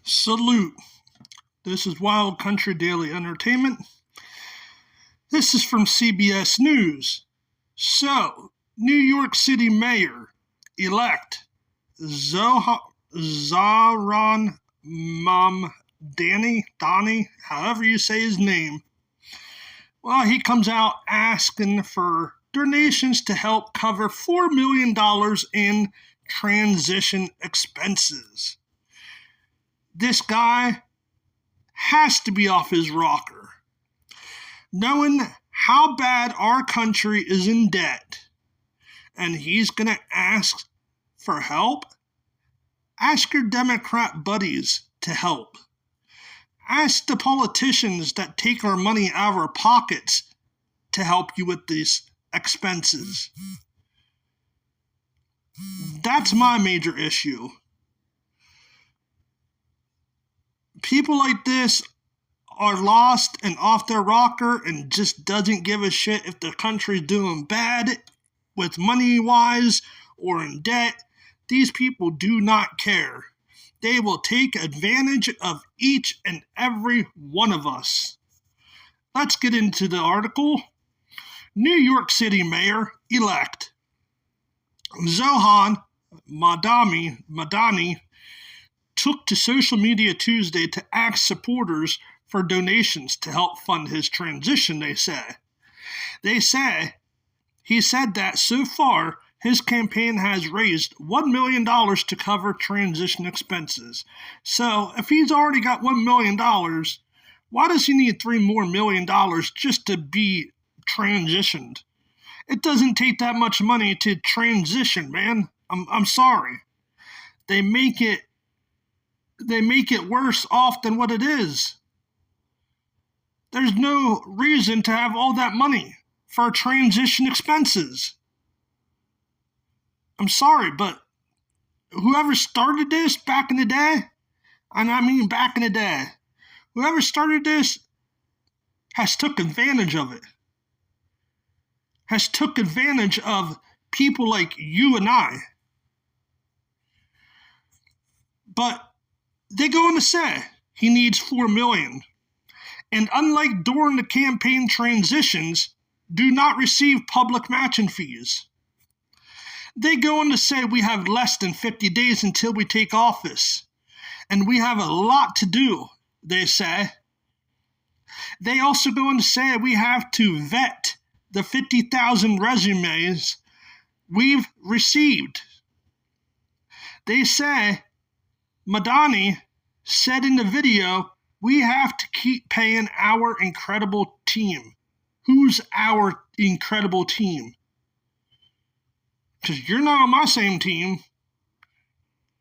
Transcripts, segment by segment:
Salute. This is Wild Country Daily Entertainment. This is from CBS News. So, New York City Mayor-elect Zohran Mamdani, however you say his name, well, he comes out asking for donations to help cover $4 million in transition expenses. This guy has to be off his rocker. Knowing how bad our country is in debt, and he's going to ask for help, ask your Democrat buddies to help. Ask the politicians that take our money out of our pockets to help you with these expenses. That's my major issue. People like this are lost and off their rocker and just doesn't give a shit if the country's doing bad with money-wise or in debt. These people do not care. They will take advantage of each and every one of us. Let's get into the article. New York City Mayor-elect Zohran Mamdani took to social media Tuesday to ask supporters for donations to help fund his transition, they say. He said that so far, his campaign has raised $1 million to cover transition expenses. So, if he's already got $1 million, why does he need $3 more million just to be transitioned? It doesn't take that much money to transition, man. I'm sorry. They make it worse off than what it is. There's no reason to have all that money for transition expenses. I'm sorry, but whoever started this back in the day, and I mean back in the day, whoever started this has took advantage of it. Has took advantage of people like you and I. But they go on to say he needs $4 million. And unlike during the campaign transitions, do not receive public matching fees. They go on to say we have less than 50 days until we take office. And we have a lot to do, they say. They also go on to say we have to vet the 50,000 resumes we've received. They say, Mamdani said in the video, we have to keep paying our incredible team. Who's our incredible team? Because you're not on my same team.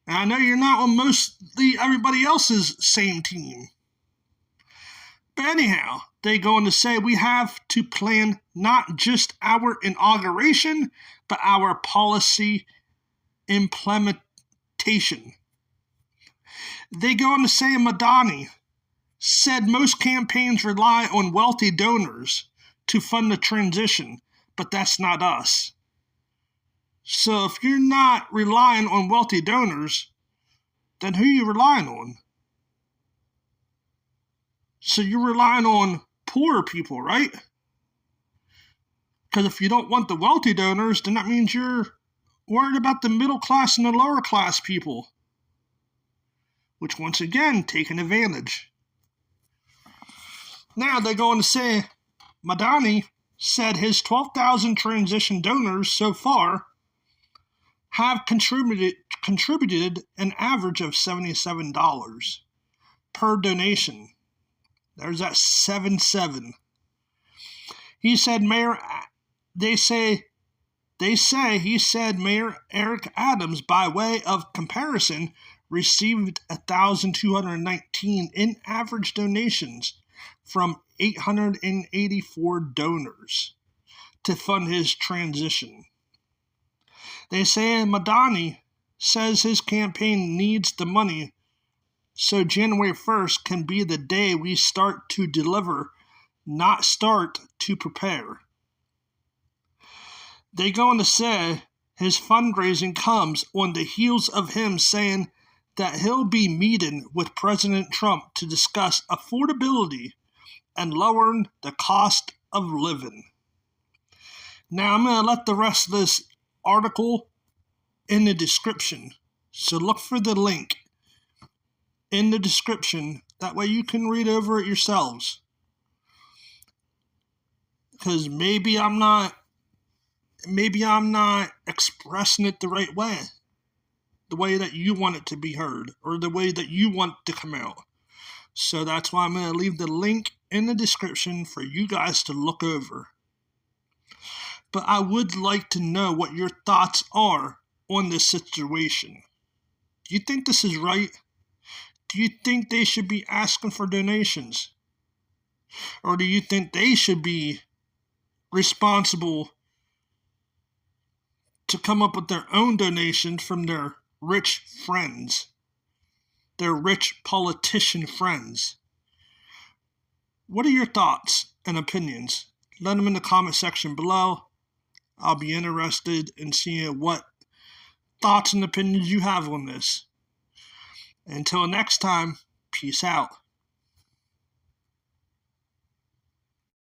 And I know you're not on mostly everybody else's same team. But anyhow, they go on to say we have to plan not just our inauguration, but our policy implementation. They go on to say Mamdani said most campaigns rely on wealthy donors to fund the transition, but that's not us. So if you're not relying on wealthy donors, then who are you relying on? So you're relying on poorer people, right? Because if you don't want the wealthy donors, then that means you're worried about the middle class and the lower class people, which once again, taking advantage. Now they go on to say, Mamdani said his 12,000 transition donors so far have contributed an average of $77 per donation. There's that 77. He said he said Mayor Eric Adams, by way of comparison, received 1,219 in average donations from 884 donors to fund his transition. They say Mamdani says his campaign needs the money so January 1st can be the day we start to deliver, not start to prepare. They go on to say his fundraising comes on the heels of him saying that he'll be meeting with President Trump to discuss affordability and lowering the cost of living. Now, I'm going to let the rest of this article in the description. So look for the link in the description. That way you can read over it yourselves. Because maybe I'm not expressing it the right way. The way that you want it to be heard, or the way that you want to come out. So that's why I'm going to leave the link in the description for you guys to look over. But I would like to know what your thoughts are on this situation. Do you think this is right? Do you think they should be asking for donations? Or do you think they should be responsible to come up with their own donations from their rich friends, their rich politician friends? What are your thoughts and opinions? Let them in the comment section below. I'll be interested in seeing what thoughts and opinions you have on this. Until next time, peace out.